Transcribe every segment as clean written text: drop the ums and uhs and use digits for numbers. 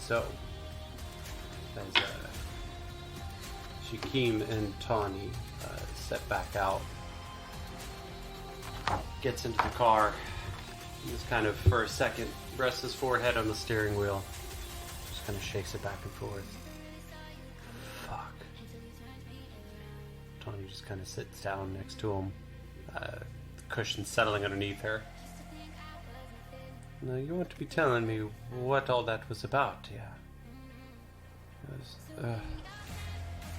So, as Shakim and Tawny set back out, gets into the car, he just kind of, for a second, rests his forehead on the steering wheel, just kind of shakes it back and forth. Fuck. Tawny just kind of sits down next to him, the cushion settling underneath her. Now, you want to be telling me what all that was about, yeah?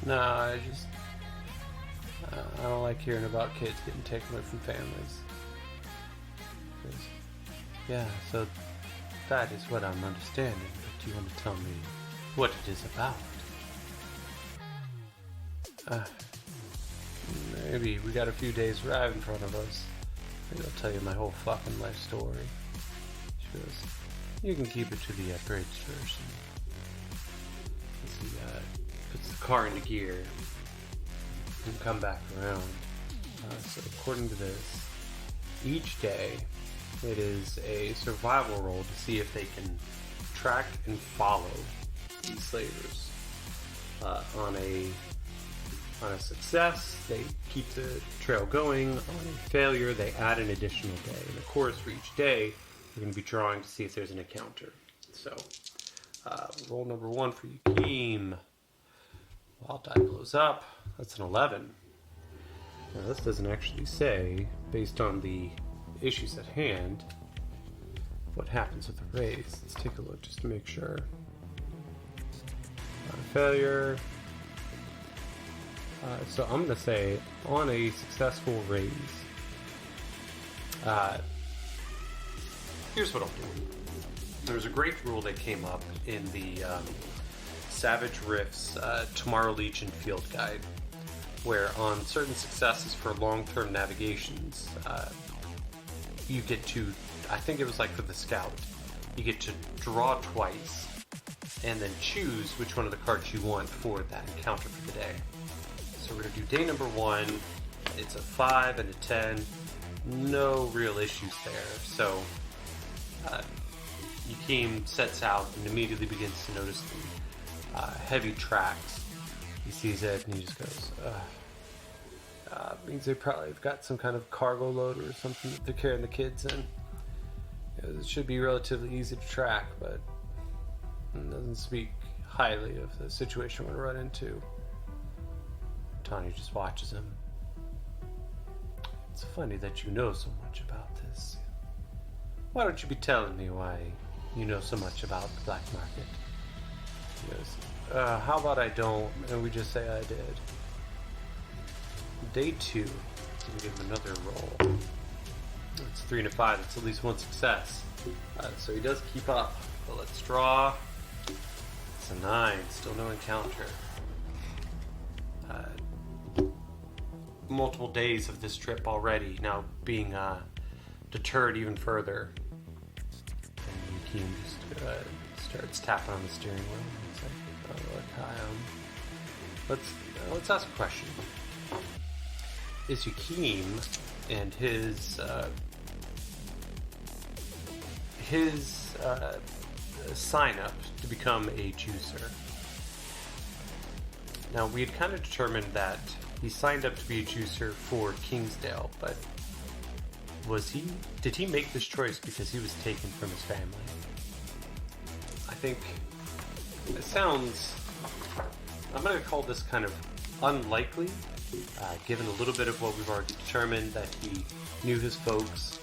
No, I don't like hearing about kids getting taken away from families. Yeah, so that is what I'm understanding, but do you want to tell me what it is about? Maybe we got a few days drive in front of us. Maybe I'll tell you my whole fucking life story. She goes, you can keep it to the abridged version. As he puts the car into gear and come back around. So according to this, each day it is a survival role to see if they can track and follow these slavers. On a success, they keep the trail going. On a failure, they add an additional day. And of course, for each day, we're going to be drawing to see if there's an encounter. So, roll number 1 for Yukim. Wild die blows up. That's an 11. Now, this doesn't actually say, based on the issues at hand, what happens with the raise. Let's take a look just to make sure. Failure. So I'm going to say, on a successful raise, here's what I'll do. There's a great rule that came up in the Savage Rift's Tomorrow Legion Field Guide, where on certain successes for long-term navigations, you get to, I think it was like for the Scout, you get to draw twice and then choose which one of the cards you want for that encounter for the day. So we're going to do day number 1. It's a 5 and a 10. No real issues there. So Yukim sets out and immediately begins to notice the heavy tracks. He sees it and he just goes, means they probably have got some kind of cargo loader or something that they're carrying the kids in. It should be relatively easy to track, but it doesn't speak highly of the situation we're going to run into. Tawny just watches him. It's funny that you know so much about this. Why don't you be telling me why you know so much about the black market? He goes, how about I don't, and we just say I did. Day 2, I'm going to give him another roll. It's 3 and a 5, it's at least one success. So he does keep up, but let's draw. It's a 9, still no encounter. Multiple days of this trip already, now being deterred even further. And Yukim just starts tapping on the steering wheel. It's like, oh, look, let's ask a question. Is Yukim and his sign up to become a juicer? Now, we had kind of determined that he signed up to be a juicer for Kingsdale, but did he make this choice because he was taken from his family? I think it sounds, I'm going to call this kind of unlikely, given a little bit of what we've already determined, that he knew his folks,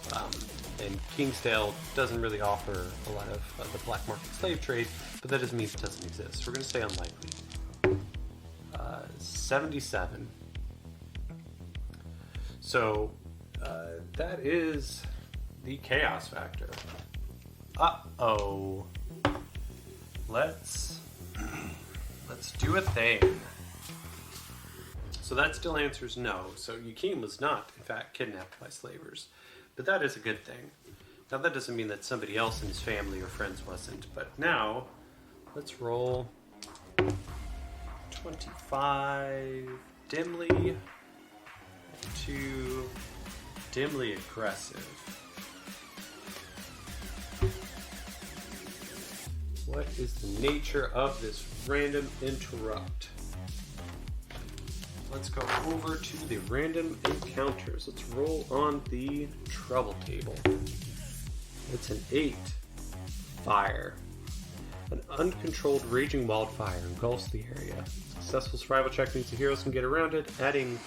and Kingsdale doesn't really offer a lot of the black market slave trade, but that doesn't mean it doesn't exist. So we're going to say unlikely. 77. So that is the chaos factor. Uh-oh. Let's do a thing. So that still answers no. So Yukim was not, in fact, kidnapped by slavers. But that is a good thing. Now that doesn't mean that somebody else in his family or friends wasn't. But now, let's roll 25 dimly to dimly aggressive. what is the nature of this random interrupt? Let's go over to the random encounters. Let's roll on the trouble table. It's an 8. Fire. An uncontrolled raging wildfire engulfs the area. Successful survival check means the heroes can get around it, adding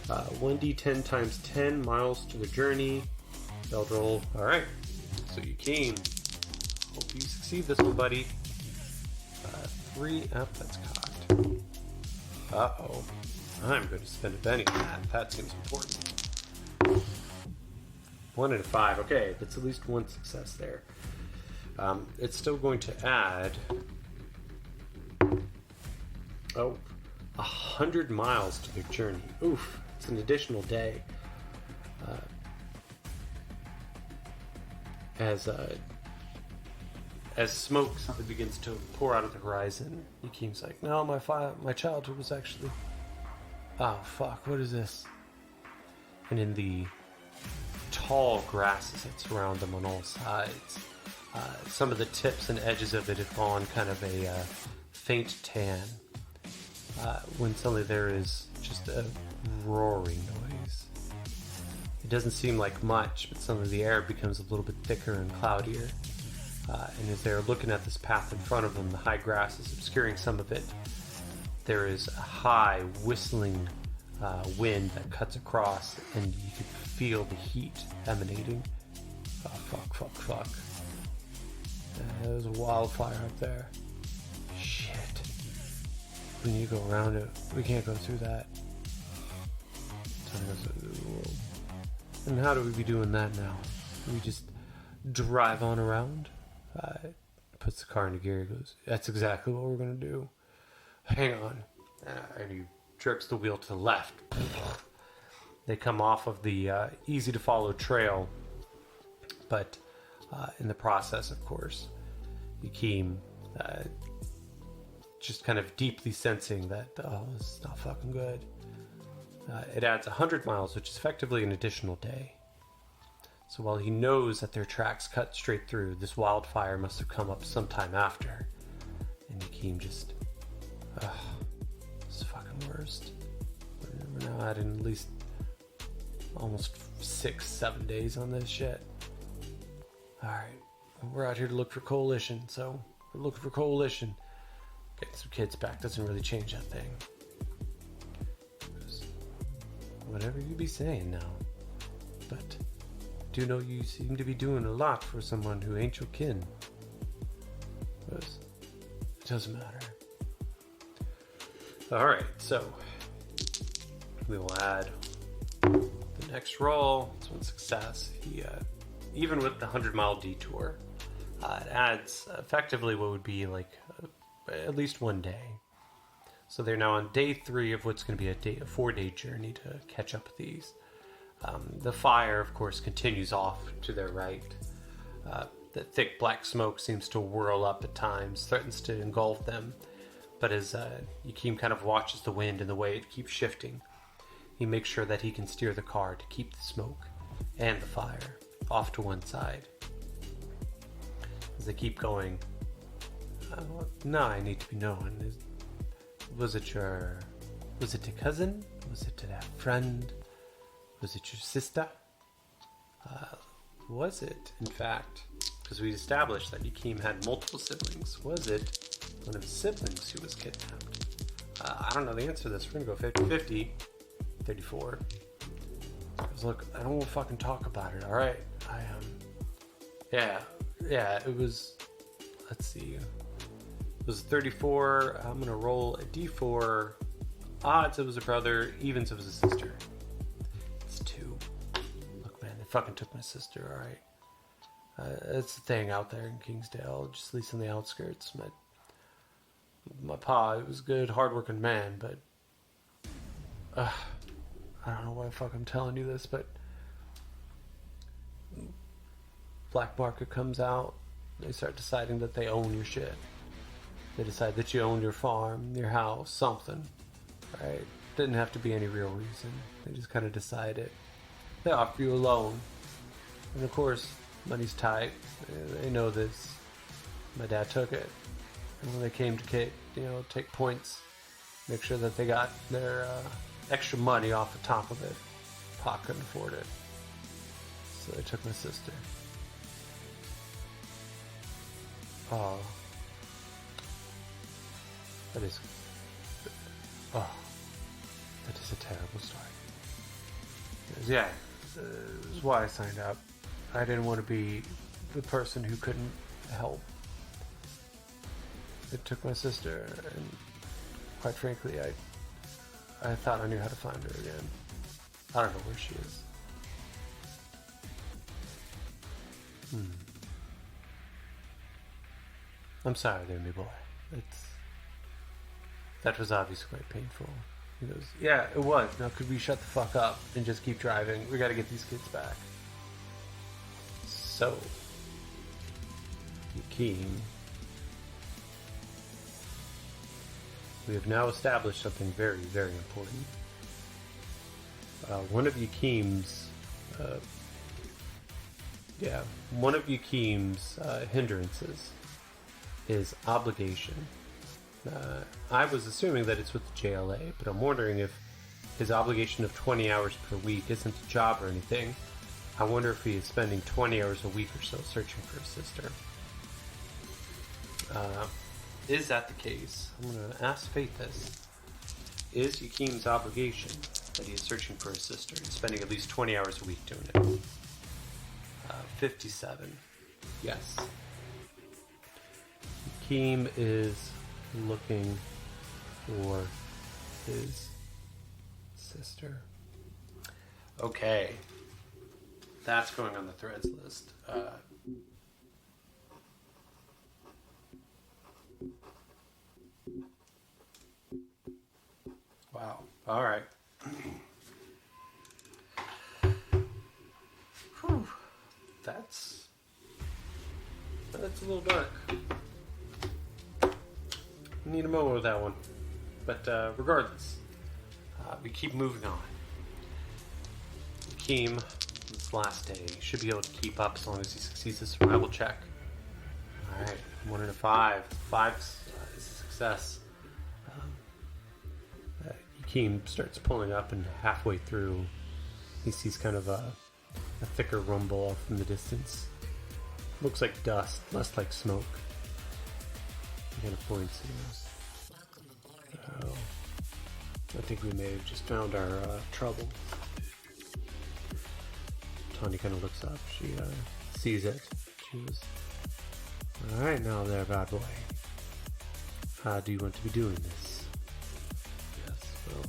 1d10 times 10 miles to the journey. Failed roll. Alright. So you came. Hope you succeed this one, buddy. 3 up, that's cocked. Uh-oh. I'm going to spend a penny on that. That seems important. 1 and a 5. Okay, that's at least one success there. It's still going to add 100 miles to their journey. Oof, it's an additional day. As smoke suddenly begins to pour out of the horizon, Yukim's like, no, my childhood was actually... Oh, fuck, what is this? And in the tall grasses that surround them on all sides, some of the tips and edges of it have gone kind of a faint tan, when suddenly there is just a roaring noise. It doesn't seem like much, but suddenly the air becomes a little bit thicker and cloudier. And as they're looking at this path in front of them, the high grass is obscuring some of it. There is a high whistling wind that cuts across, and you can feel the heat emanating. Oh, fuck. There's a wildfire up there. Shit. We need to go around it. We can't go through that. And how do we be doing that now? We just drive on around? Puts the car into gear. He goes, that's exactly what we're going to do. Hang on. And he jerks the wheel to the left. They come off of the easy to follow trail, but in the process, of course, Yukim just kind of deeply sensing that, oh, this is not fucking good. It adds 100 miles, which is effectively an additional day. So while he knows that their tracks cut straight through, this wildfire must have come up sometime after. And Yukim just... this is fucking worst. We're now adding at least almost 6-7 days on this shit. Alright. We're out here to look for coalition, so we're looking for coalition. Getting some kids back doesn't really change that thing. Whatever you be saying now. But do know you seem to be doing a lot for someone who ain't your kin. But it doesn't matter. Alright, so we will add the next roll. It's one success. He, even with the 100-mile detour, it adds effectively what would be like at least one day. So they're now on day 3 of what's going to be a 4-day journey to catch up with these. The fire, of course, continues off to their right. The thick black smoke seems to whirl up at times, threatens to engulf them. But as Yukim kind of watches the wind and the way it keeps shifting, he makes sure that he can steer the car to keep the smoke and the fire off to one side. As they keep going, now I need to be known. Was it your cousin? Was it that friend? Was it your sister? Was it, in fact, because we established that Yukim had multiple siblings, was it one of his siblings who was kidnapped? I don't know the answer to this. We're going to go 50-50. 34. Because look, I don't want to fucking talk about it, alright? Yeah, it was, let's see. It was 34. I'm going to roll a d4. Odds it was a brother, evens it was a sister. It's 2. Look, man, they fucking took my sister, alright? It's the thing out there in Kingsdale, just at least in the outskirts. My pa, he was a good, hardworking man, but I don't know why the fuck I'm telling you this, but black market comes out. They start deciding that they own your shit. They decide that you own your farm, your house, something, right? Didn't have to be any real reason. They just kind of decide it. They offer you a loan. And of course, money's tight. They know this. My dad took it. And when they came to take points, make sure that they got their extra money off the top of it, Pop couldn't afford it. So they took my sister. Oh. That is a terrible story. Yeah, this is why I signed up. I didn't want to be the person who couldn't help. It took my sister, and quite frankly, I thought I knew how to find her again. I don't know where she is. I'm sorry there, me boy. That was obviously quite painful. He goes, yeah, it was. Now could we shut the fuck up and just keep driving? We gotta get these kids back. So, Yakeem, we have now established something very, very important. One of Yakeem's hindrances is obligation. I was assuming that it's with the JLA, but I'm wondering if his obligation of 20 hours per week isn't a job or anything. I wonder if he is spending 20 hours a week or so searching for his sister. Is that the case? I'm going to ask Faith this. Is Yakeem's obligation that he is searching for his sister and spending at least 20 hours a week doing it? 57. Yes. Yakeem is looking for his sister. Okay. That's going on the threads list. Wow. All right. Whew. That's a little dark. Need a moment with that one. But regardless, we keep moving on. Yakeem, this last day, should be able to keep up as long as he succeeds the survival check. Alright, 1 and a 5. 5 is a success. Yakeem starts pulling up, and halfway through, he sees kind of a thicker rumble off in the distance. Looks like dust, less like smoke. He kind of points and goes, oh, I think we may have just found our trouble. Tawny kind of looks up. She sees it. She goes, alright now there, bad boy. How do you want to be doing this? Yes, well,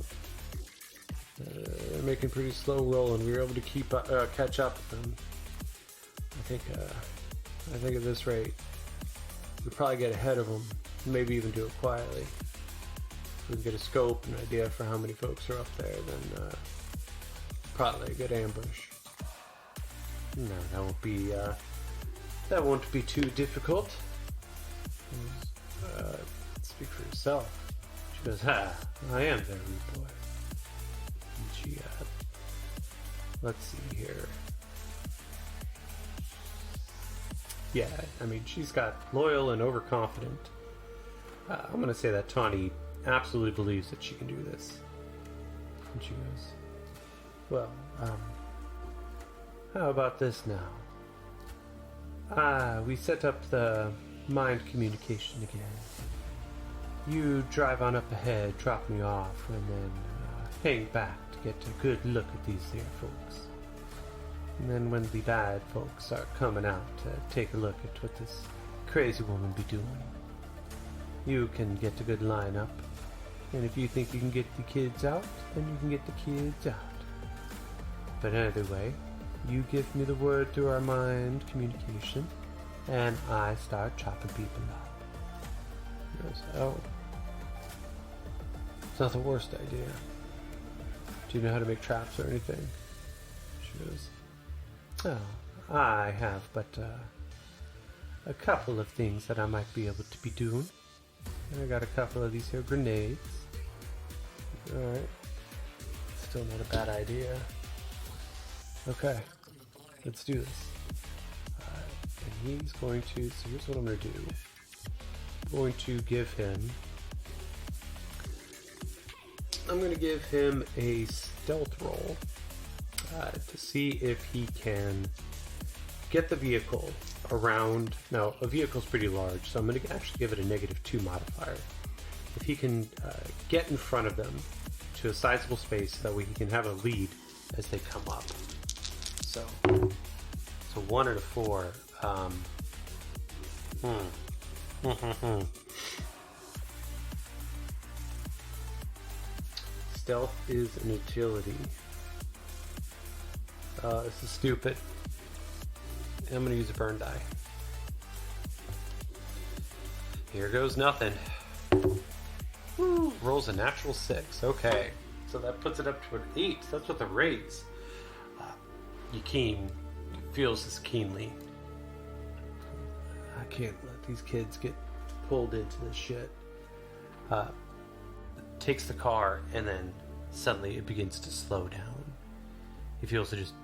they're making pretty slow roll, and we were able to catch up with them. I think at this rate, we'll probably get ahead of them. Maybe even do it quietly. If we can get a scope, an idea for how many folks are up there, then probably a good ambush. No, that won't be too difficult. Speak for yourself. She goes, I am there, rude boy. And she, let's see here. Yeah, I mean, she's got loyal and overconfident. I'm going to say that Tawny absolutely believes that she can do this. And she goes, well, how about this now? We set up the mind communication again. You drive on up ahead, drop me off, and then hang back to get a good look at these here folks. And then when the bad folks start coming out to take a look at what this crazy woman be doing, you can get a good lineup. And if you think you can get the kids out, then you can get the kids out. But either way, you give me the word through our mind communication, and I start chopping people up. He goes, oh, it's not the worst idea. Do you know how to make traps or anything? She goes, oh, I have but a couple of things that I might be able to be doing. And I got a couple of these here grenades. Alright. Still not a bad idea. Okay. Let's do this. And he's going to, so here's what I'm going to do. going to give him a stealth roll to see if he can get the vehicle around. Now, a vehicle's pretty large, so I'm going to actually give it a -2 modifier. If he can get in front of them to a sizable space, that way he can have a lead as they come up. So 1 and a 4. Stealth is an agility. This is stupid. I'm going to use a burn die. Here goes nothing. Woo, rolls a natural 6. Okay, so that puts it up to an 8. That's what the rates. Yakeem feels this keenly. I can't let these kids get pulled into this shit. Takes the car, and then suddenly it begins to slow down. He feels it just...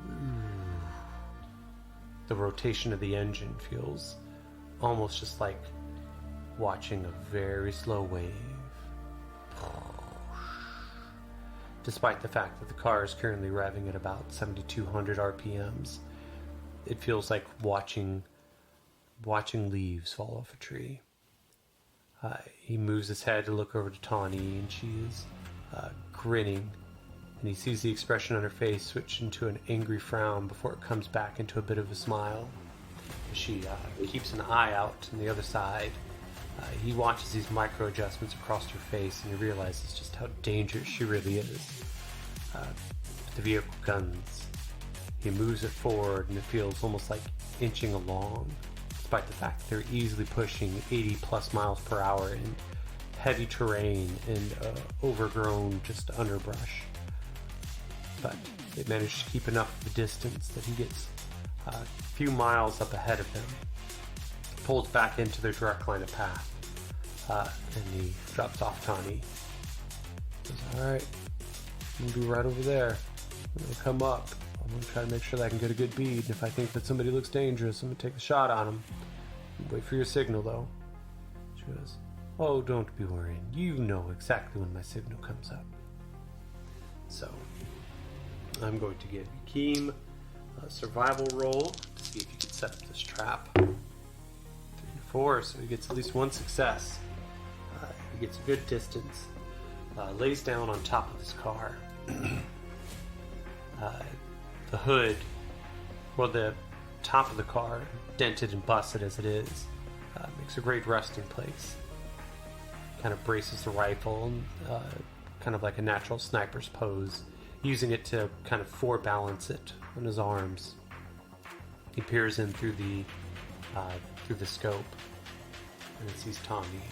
The rotation of the engine feels almost just like watching a very slow wave. Despite the fact that the car is currently revving at about 7,200 RPMs, it feels like watching leaves fall off a tree. He moves his head to look over to Tawny, and she is grinning, and he sees the expression on her face switch into an angry frown before it comes back into a bit of a smile. She keeps an eye out on the other side. He watches these micro adjustments across her face, and he realizes just how dangerous she really is. The vehicle guns. He moves it forward, and it feels almost like inching along, despite the fact that they're easily pushing 80 plus miles per hour in heavy terrain and overgrown just underbrush. But they manage to keep enough of a distance that he gets a few miles up ahead of them, pulls back into their direct line of path, and he drops off Tawny. He says, "Alright, I'm going to be right over there. I'm going to come up. I'm going to try to make sure that I can get a good bead. And if I think that somebody looks dangerous, I'm going to take a shot on him. Wait for your signal, though." She goes, "Oh, don't be worrying. You know exactly when my signal comes up." So, I'm going to give Yakeem a survival roll to see if he can set up this trap. 3 and 4, so he gets at least one success. He gets a good distance. Lays down on top of his car. The hood, well, the top of the car, dented and busted as it is, makes a great resting place. Kind of braces the rifle, kind of like a natural sniper's pose, using it to kind of forebalance it on his arms. He peers in through the scope, and it sees Tommy.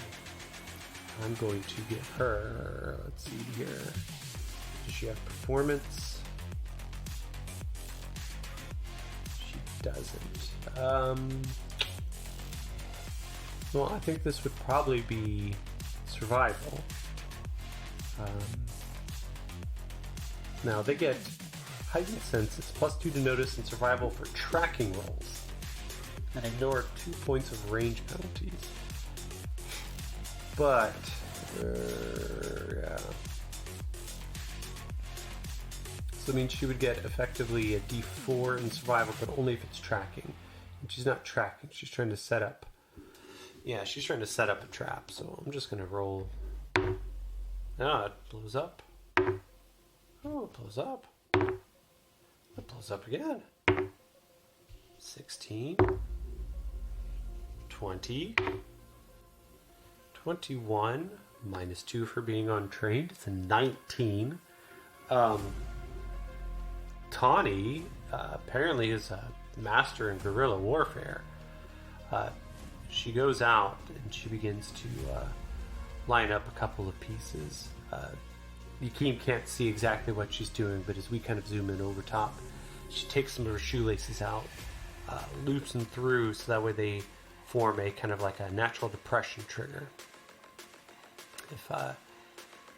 I'm going to give her, let's see here, does she have performance? She doesn't. Well, I think this would probably be survival. Now, they get heightened senses, +2 to notice, and survival for tracking rolls, and ignore 2 points of range penalties. But, yeah. So, I mean, she would get effectively a D4 in survival, but only if it's tracking. And she's not tracking, she's trying to set up. Yeah, she's trying to set up a trap, so I'm just going to roll. Ah, it blows up. Oh, it blows up. It blows up again. 16. 20. 21. -2 for being untrained. It's a 19. Tawny apparently is a master in guerrilla warfare. She goes out and she begins to line up a couple of pieces. Yakeem can't see exactly what she's doing, but as we kind of zoom in over top, she takes some of her shoelaces out, loops them through so that way they form a kind of like a natural depression trigger.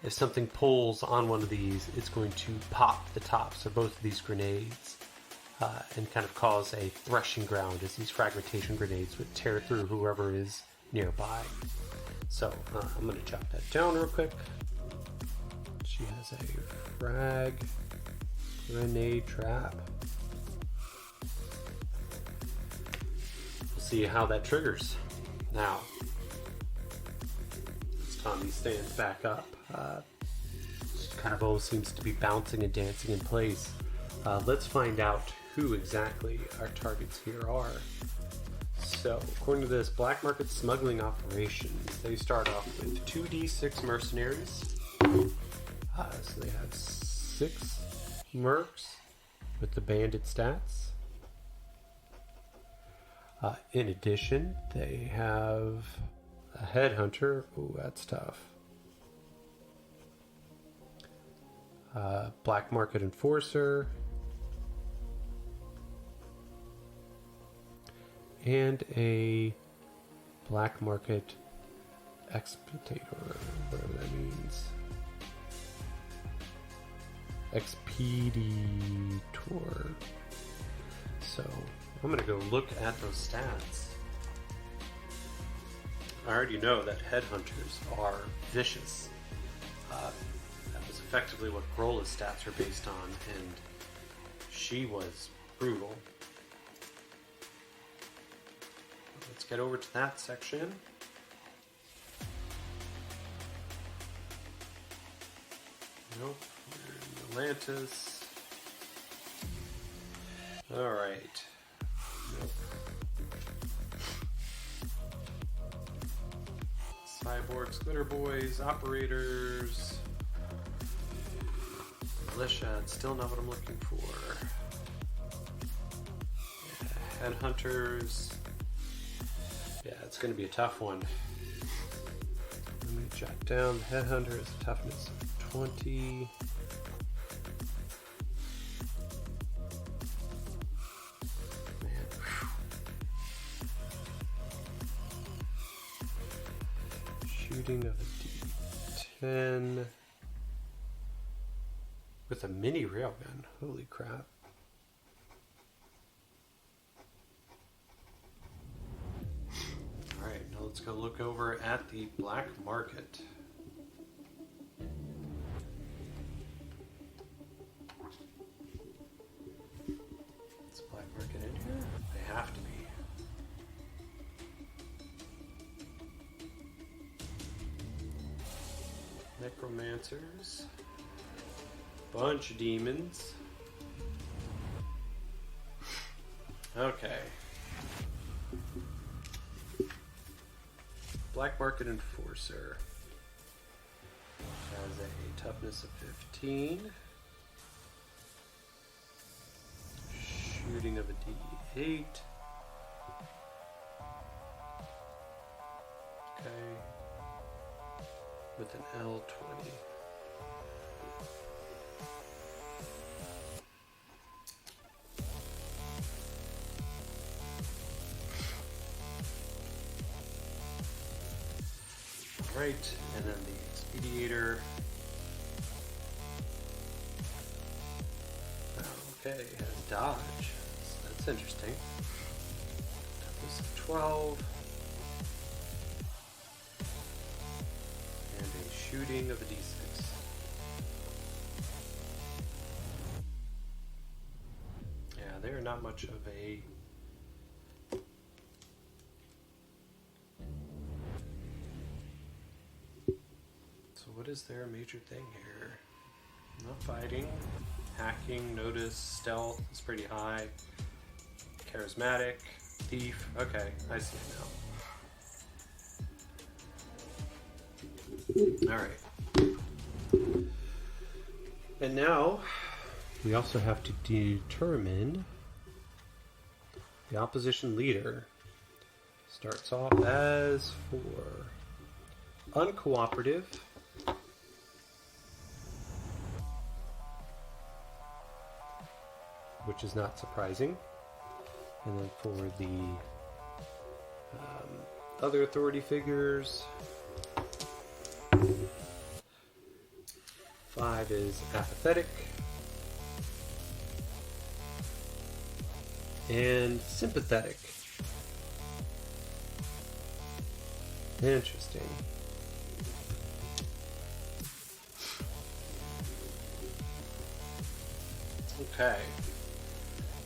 If something pulls on one of these, it's going to pop the tops of both of these grenades and kind of cause a threshing ground as these fragmentation grenades would tear through whoever is nearby. So I'm going to chop that down real quick. She has a frag grenade trap. We'll see how that triggers. Now, as Tommy stands back up, she kind of always seems to be bouncing and dancing in place. Let's find out who exactly our targets here are. So, according to this, black market smuggling operations, they start off with 2d6 mercenaries. So they have 6 mercs with the bandit stats. In addition, they have a headhunter. Ooh, that's tough. Black market enforcer. And a black market exploitator, whatever that means. Expeditor. So I'm going to go look at those stats. I already know that headhunters are vicious. That was effectively what Grola's stats are based on, and she was brutal. Let's get over to that section. Nope, we're in Atlantis. Alright. Nope. Cyborgs, glitter boys, operators, militia, it's still not what I'm looking for. Yeah, headhunters. Yeah, it's going to be a tough one. Let me jot down the headhunter is toughness of 20. Man. Shooting of a D10 with a mini railgun. Holy crap. Let's go look over at the black market. Is black market in here? They have to be. Necromancers. Bunch of demons. Okay. Black market enforcer has a toughness of 15, shooting of a D8. Okay, with an L20. Right, and then the expeditor. Okay, has dodge. So that's interesting. Toughness of 12. And a shooting of a D6. Yeah, they're not much of a... What is their major thing here? Not fighting, hacking, notice, stealth is pretty high. Charismatic, thief. Okay, I see it now. Alright. And now, we also have to determine the opposition leader. Starts off as 4. Uncooperative. Which is not surprising. And then for the other authority figures, 5 is apathetic. And sympathetic. Interesting. Okay.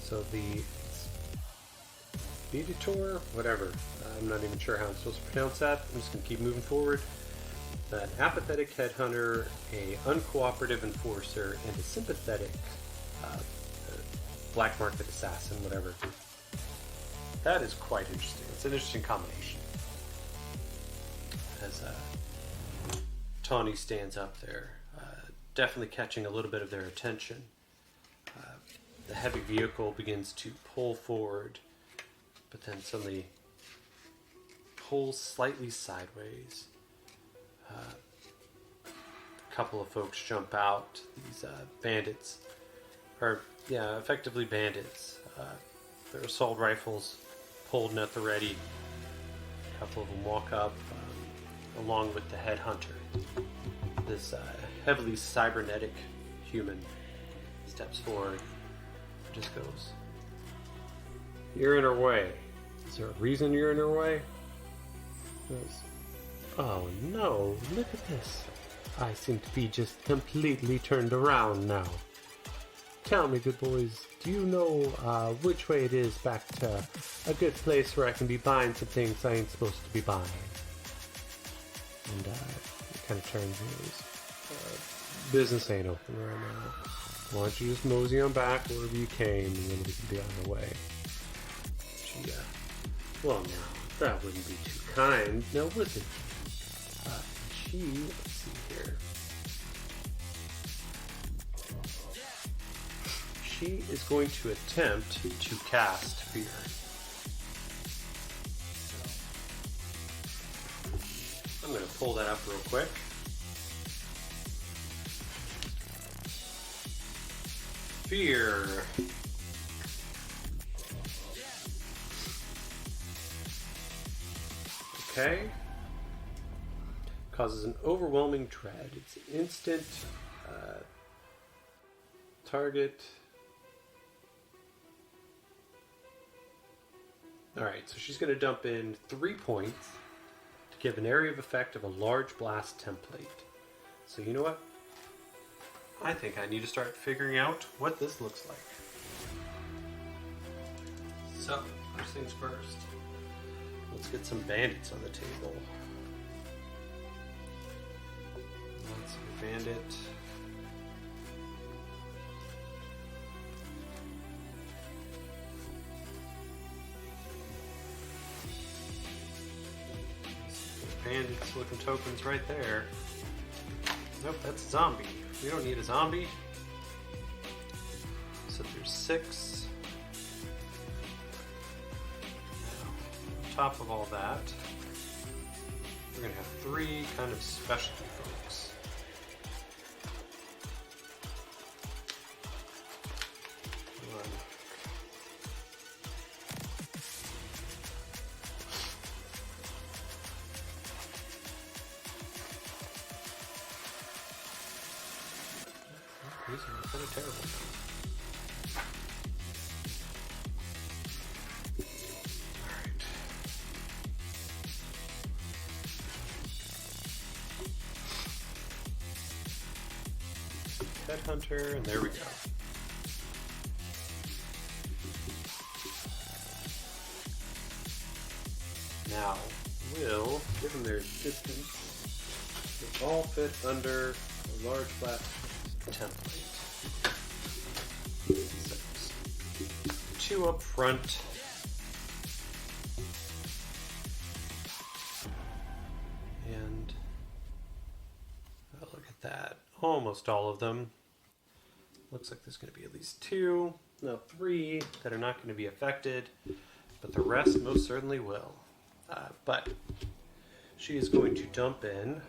So the Speeditor, whatever. I'm not even sure how I'm supposed to pronounce that. I'm just going to keep moving forward. An apathetic headhunter, a uncooperative enforcer, and a sympathetic black market assassin, whatever. That is quite interesting. It's an interesting combination. As Tawny stands up there, definitely catching a little bit of their attention. The heavy vehicle begins to pull forward, but then suddenly pulls slightly sideways. A couple of folks jump out. These bandits, or effectively bandits. Their assault rifles pulled at the ready. A couple of them walk up along with the headhunter. This heavily cybernetic human steps forward. Just goes, "You're in her way. Is there a reason you're in her way?" Goes, "Oh no, look at this. I seem to be just completely turned around now. Tell me, good boys, do you know which way it is back to a good place where I can be buying some things I ain't supposed to be buying?" And he kind of turns and goes, "Business ain't open right now. Why don't you just mosey on back wherever you came, and then we can be on our way." Well, now, that wouldn't be too kind, now would it? Let's see here. She is going to attempt to cast Fear. I'm going to pull that up real quick. Fear. Okay. Causes an overwhelming dread. It's instant. Target. Alright, so she's going to dump in 3 points to give an area of effect of a large blast template. So you know what? I think I need to start figuring out what this looks like. So, first things first. Let's get some bandits on the table. Let's see, bandit. Bandits looking tokens right there. Nope, that's a zombie. We don't need a zombie. So there's 6. Now, on top of all that, we're going to have 3 kind of specialty folks. These are kind of terrible. Alright. Headhunter, and there we go. Now, we'll, given their distance, they all fit under a large flat template. 2 up front. And oh, look at that. Almost all of them. Looks like there's going to be at least 2, no 3 that are not going to be affected, but the rest most certainly will. But she is going to dump in.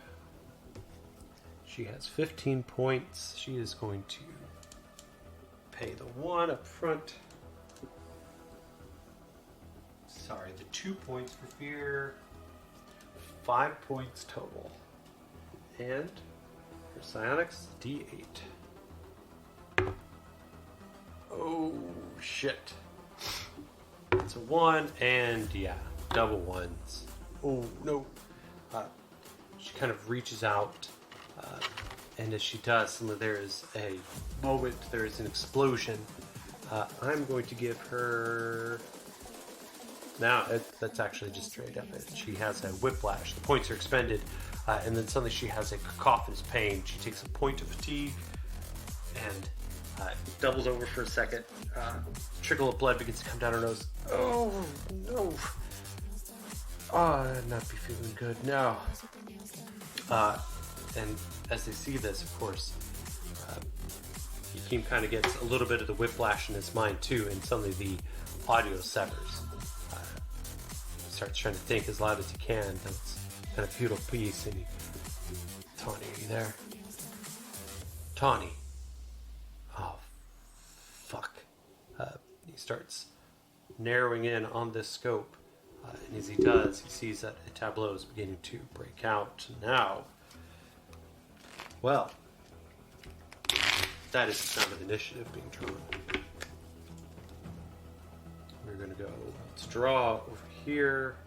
She has 15 points. She is going to pay the 1 up front. Sorry, the 2 points for fear. 5 points total. And for psionics, D8. Oh, shit. It's a 1, and yeah, double 1s. Oh, no. She kind of reaches out, And as she does, suddenly there is a moment, there is an explosion. I'm going to give her... Now, that's actually just straight up it. She has a whiplash. The points are expended, and then suddenly she has a cacophonous pain. She takes a point of fatigue and doubles over for a second. Trickle of blood begins to come down her nose. Oh, no. Oh, I'd not be feeling good now. And as they see this, of course, Yakeem kind of gets a little bit of the whiplash in his mind too, and suddenly the audio severs. Starts trying to think as loud as he can. That's kind of futile piece. And Tawny, are you there? Tawny. Oh, fuck. He starts narrowing in on this scope. And as he does, he sees that a tableau is beginning to break out. Now, well, that is the sound of initiative being drawn. We're going to go, let's draw over here.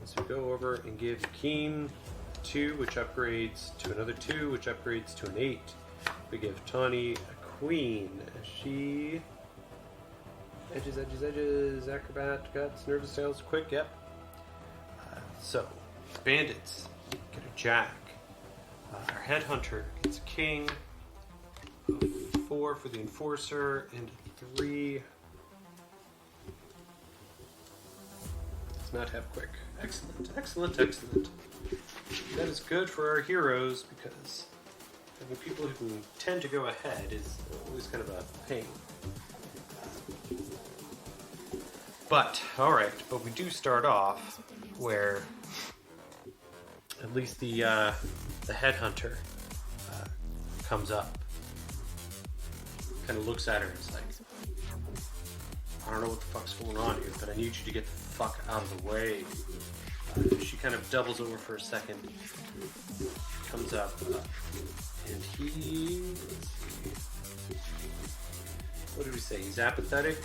As we go over and give Yakeem 2, which upgrades to another 2, which upgrades to an 8. We give Tawny a queen. She... Edges, acrobat, guts, nervous styles, quick, yep. So, bandits get a jack. Our headhunter gets a king. 4 for the enforcer, and 3. Does not have quick. Excellent, excellent, excellent. That is good for our heroes because having people who tend to go ahead is always kind of a pain. But, alright, but we do start off where at least the headhunter comes up, kind of looks at her and is like, I don't know what the fuck's going on here, but I need you to get the fuck out of the way. She kind of doubles over for a second, comes up, and he... Let's see. What did we say? He's apathetic.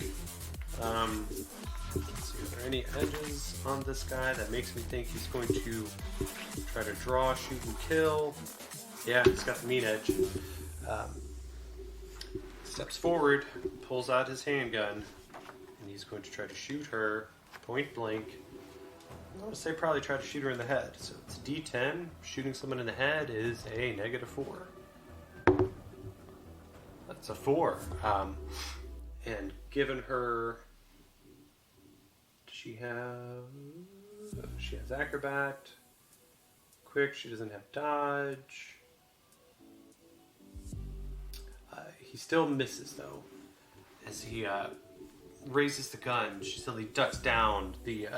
Let's see, are there any edges on this guy that makes me think he's going to try to draw, shoot, and kill? Yeah, he's got the mean edge. Steps forward, pulls out his handgun, and he's going to try to shoot her point blank. I'm going to say probably try to shoot her in the head. So it's D10. Shooting someone in the head is a -4. That's a 4. And given her... She has acrobat, quick, she doesn't have dodge. He still misses though. As he raises the gun, she suddenly ducks down. The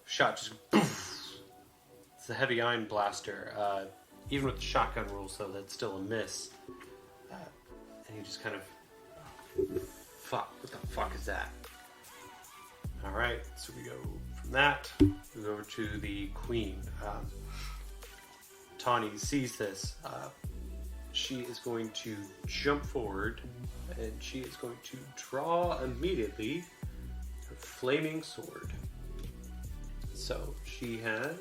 shot just poof. It's a heavy iron blaster. Even with the shotgun rules though, that's still a miss. And he just kind of, fuck, what the fuck is that? Alright, so we go from that, we go over to the queen. Tawny sees this. She is going to jump forward, and she is going to draw immediately her flaming sword. So she has...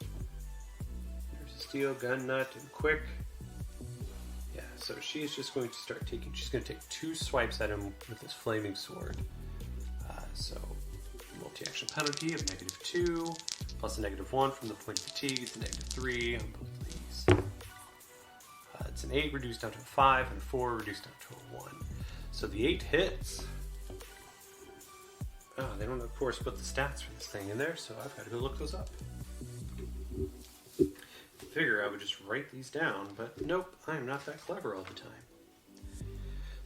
There's a steel, gun nut, and quick. Yeah, so she's just going to start taking... She's going to take 2 swipes at him with this flaming sword. So, multi-action penalty of -2, plus a -1 from the point of fatigue. It's a -3 on both of these. It's an 8 reduced down to a 5, and a 4 reduced down to a 1. So the 8 hits. Oh, they don't, of course, put the stats for this thing in there, so I've got to go look those up. Figure I would just write these down, but nope, I am not that clever all the time.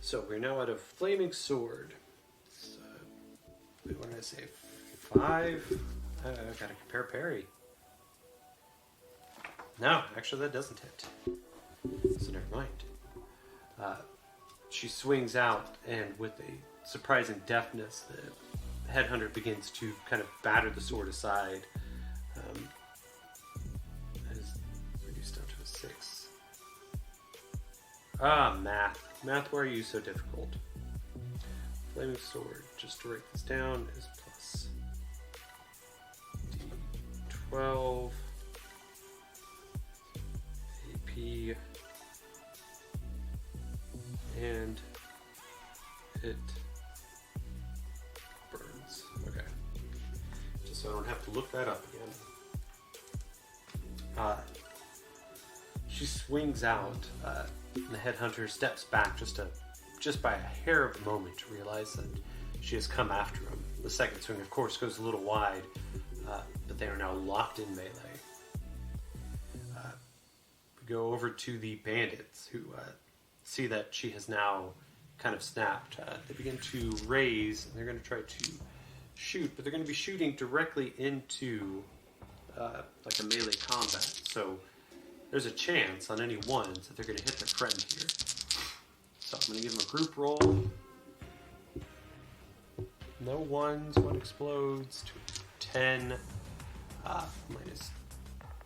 So we're now at a flaming sword. What did I say? 5? I've got to compare parry. No, actually that doesn't hit. So never mind. She swings out, and with a surprising deftness, the headhunter begins to kind of batter the sword aside. That is reduced down to a 6. Math. Math, why are you so difficult? Flaming sword, just to write this down, is plus D12 AP and it burns. Okay. Just so I don't have to look that up again. She swings out, and the headhunter steps back just by a hair of a moment to realize that she has come after him. The second swing, of course, goes a little wide, but they are now locked in melee. We go over to the bandits, who see that she has now kind of snapped. They begin to raise, and they're going to try to shoot, but they're going to be shooting directly into like a melee combat. So there's a chance on any ones that they're going to hit their friend here. So I'm going to give them a group roll. No ones, one explodes, 10, minus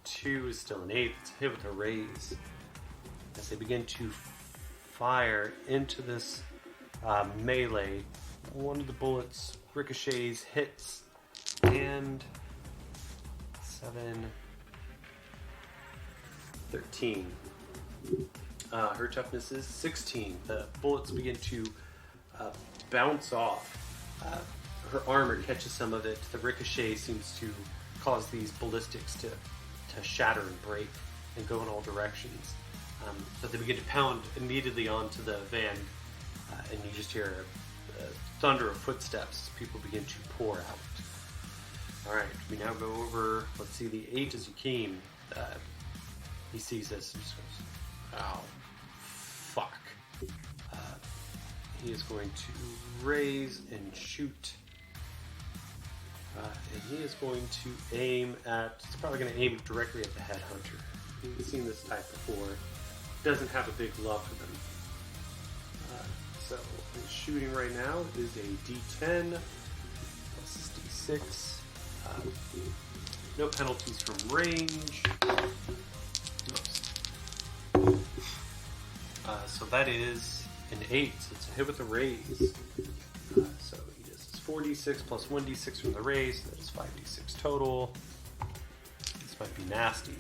2 is still an 8. It's a hit with a raise. As they begin to fire into this melee, one of the bullets ricochets, hits, and 7, 13. Her toughness is 16. The bullets begin to bounce off. Her armor catches some of it. The ricochet seems to cause these ballistics to shatter and break and go in all directions. But they begin to pound immediately onto the van, and you just hear a thunder of footsteps as people begin to pour out. Alright, we now go over, let's see, the 8 is Yakeem. He sees this and just goes, "Ow, fuck." He is going to raise and shoot. And he is going to aim at, he's probably going to aim directly at the headhunter. He's seen this type before. Doesn't have a big love for them. So his shooting right now is a D10 plus D6. No penalties from range. So that is an 8, so it's a hit with a raise. So he does his 4d6 plus 1d6 from the raise, so that is 5d6 total. This might be nasty.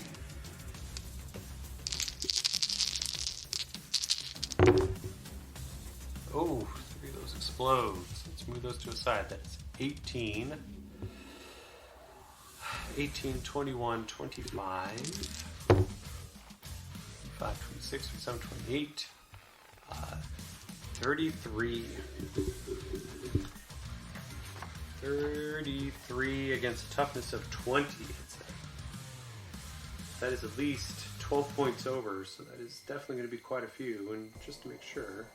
Oh, 3 of those explodes. Let's move those to a side. That's 18. 18, 21, 25. 5, 26, 27, 28. 33. 33 against a toughness of 20. That is at least 12 points over, so that is definitely going to be quite a few. And just to make sure,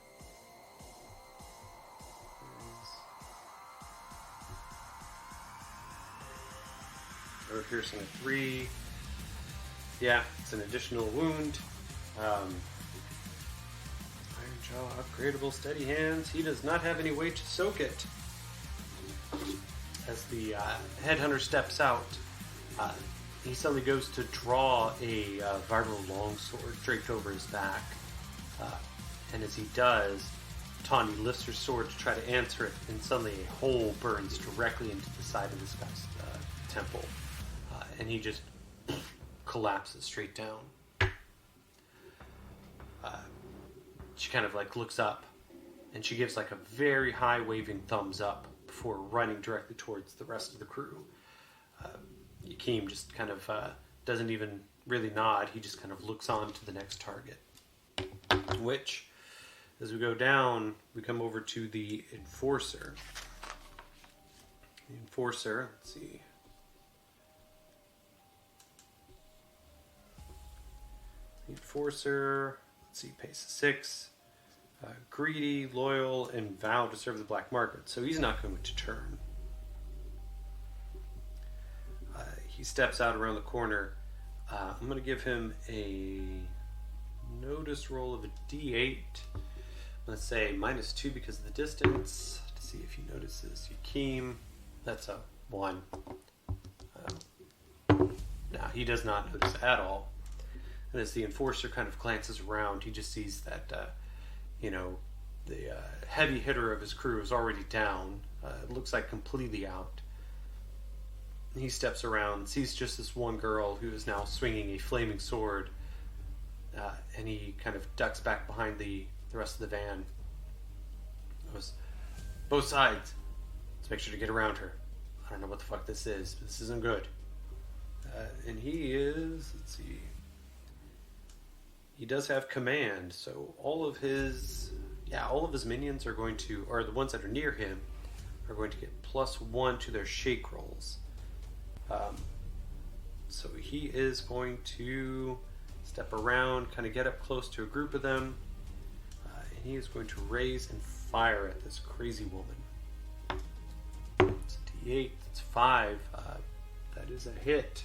arrow piercing a 3. Yeah, it's an additional wound. Iron Jaw, upgradable, steady hands. He does not have any way to soak it. As the headhunter steps out, he suddenly goes to draw a viral longsword draped over his back. And as he does, Tawny lifts her sword to try to answer it, and suddenly a hole burns directly into the side of this guy's temple. And he just collapses straight down. She kind of like looks up, and she gives like a very high waving thumbs up before running directly towards the rest of the crew. Yakeem just kind of doesn't even really nod. He just kind of looks on to the next target. Which, as we go down, we come over to the Enforcer. The Enforcer, let's see. The Enforcer, let's see, pace of 6. Greedy, loyal, and vow to serve the black market. So he's not going to turn. He steps out around the corner. I'm going to give him a notice roll of a D8. Let's say -2 because of the distance. To see if he notices Yakeem. That's a 1. Now he does not notice at all. And as the Enforcer kind of glances around, he just sees that, the heavy hitter of his crew is already down. It looks like completely out. He steps around, sees just this one girl who is now swinging a flaming sword, and he kind of ducks back behind the the rest of the van. It was both sides. Let's make sure to get around her. I don't know what the fuck this is, but this isn't good. And he is, let's see. He does have command, so all of his minions are going to, or the ones that are near him, are going to get +1 to their shake rolls. So he is going to step around, kind of get up close to a group of them, and he is going to raise and fire at this crazy woman. It's D8, it's 5. That is a hit.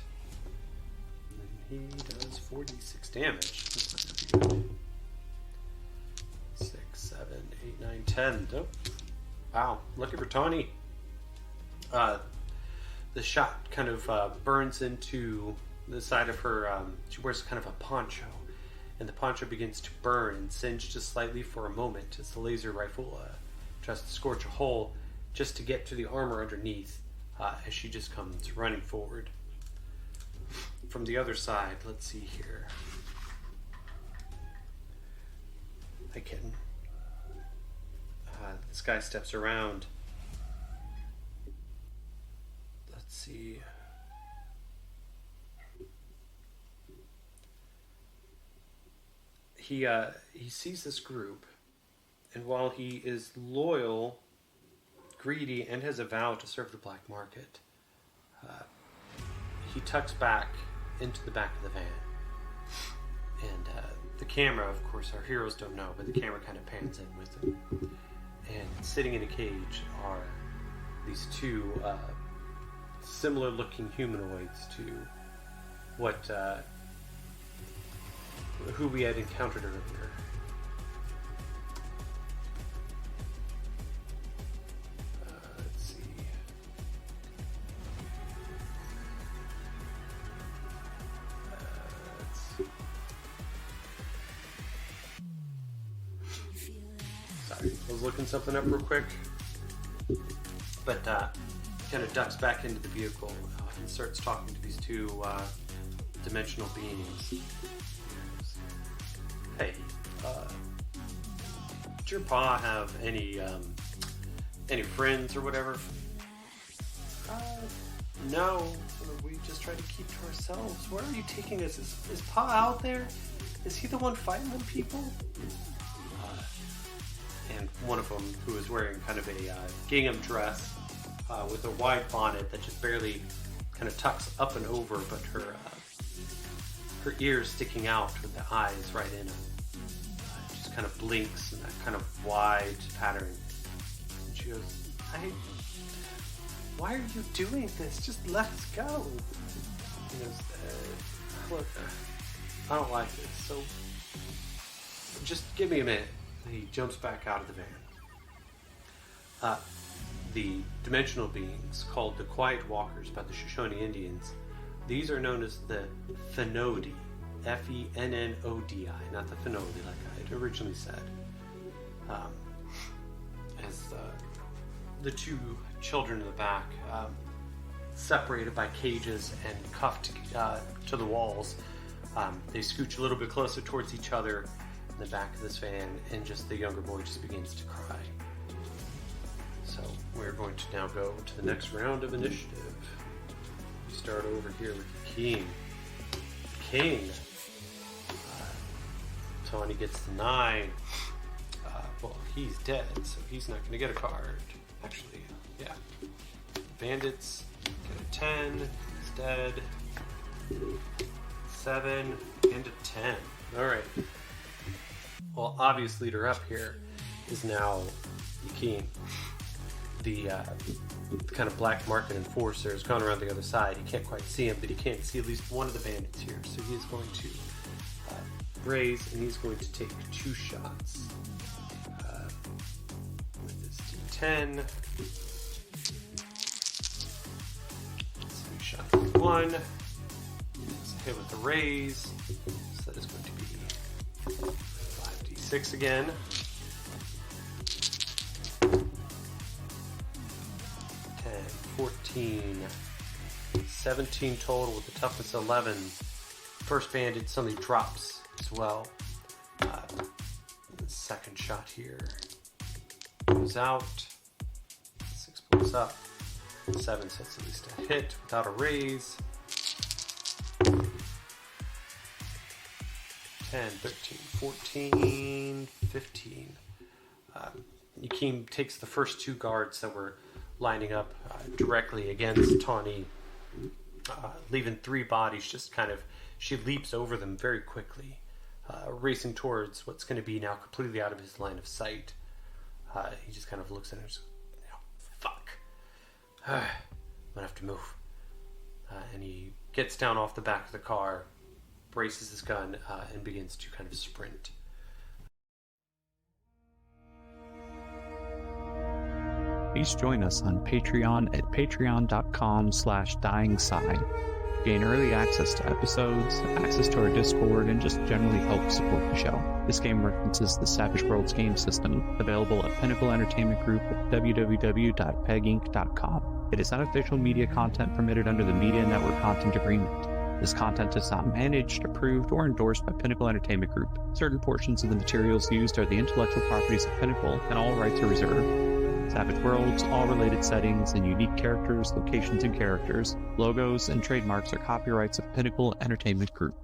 And he does 46 damage. That's not gonna be good. 6, 7, 8, 9, 10. Oh. Wow, lucky for Tawny. The shot kind of burns into the side of her. She wears kind of a poncho, and the poncho begins to burn and singe just slightly for a moment as the laser rifle tries to scorch a hole just to get to the armor underneath as she just comes running forward. From the other side, let's see here. This guy steps around. Let's see. He sees this group, and while he is loyal, greedy, and has a vow to serve the black market, he tucks back into the back of the van. And the camera, of course, our heroes don't know, but the camera kind of pans in with him. And sitting in a cage are these two similar-looking humanoids to what who we had encountered earlier. Let's see. Sorry, I was looking something up real quick. But kind of ducks back into the vehicle and starts talking to these two dimensional beings. Hey, did your pa have any friends or whatever? No, we just try to keep to ourselves. Where are you taking us? Is Pa out there? Is he the one fighting them people? And one of them, who is wearing kind of a gingham dress with a wide bonnet that just barely kind of tucks up and over, but her ears sticking out with the eyes right in them. Just kind of blinks in that kind of wide pattern. And she goes, why are you doing this? Just let us go. He goes, look, I don't like this, so just give me a minute. He jumps back out of the van. The dimensional beings, called the Quiet Walkers by the Shoshone Indians, these are known as the Fenodi, Fennodi, not the Fenodi like I had originally said. As the two children in the back, separated by cages and cuffed to the walls, they scooch a little bit closer towards each other in the back of this van, and just the younger boy just begins to cry. So we're going to now go to the next round of initiative. We start over here with King. Tawny gets the 9. Well, he's dead, so he's not going to get a card. Actually, yeah. Bandits get a 10. He's dead. 7 and a 10. All right. Well, obvious leader up here is now Yakin. The kind of black market enforcer has gone around the other side. You can't quite see him, but he can't see at least one of the bandits here. So he's going to raise, and he's going to take 2 shots with his D10. 3 shots with 1. It's a hit with the raise. So that is going to be 5d6 again. 14, 17 total with the toughness 11. First bandit suddenly drops as well. The second shot here. Goes out. 6 blows up. 7, so it's at least a hit without a raise. 10, 13, 14, 15. Yakeem takes the first 2 guards that were lining up directly against Tawny, leaving 3 bodies just kind of, she leaps over them very quickly, racing towards what's going to be now completely out of his line of sight. He just kind of looks at her and says, fuck. I'm going to have to move. And he gets down off the back of the car, braces his gun, and begins to kind of sprint. Please join us on Patreon at patreon.com/dyingsigh. Gain early access to episodes, access to our Discord, and just generally help support the show. This game references the Savage Worlds game system, available at Pinnacle Entertainment Group at www.peginc.com. It is unofficial media content permitted under the Media Network Content Agreement. This content is not managed, approved, or endorsed by Pinnacle Entertainment Group. Certain portions of the materials used are the intellectual properties of Pinnacle, and all rights are reserved. Savage Worlds, all related settings, and unique characters, locations, and characters, logos, and trademarks are copyrights of Pinnacle Entertainment Group.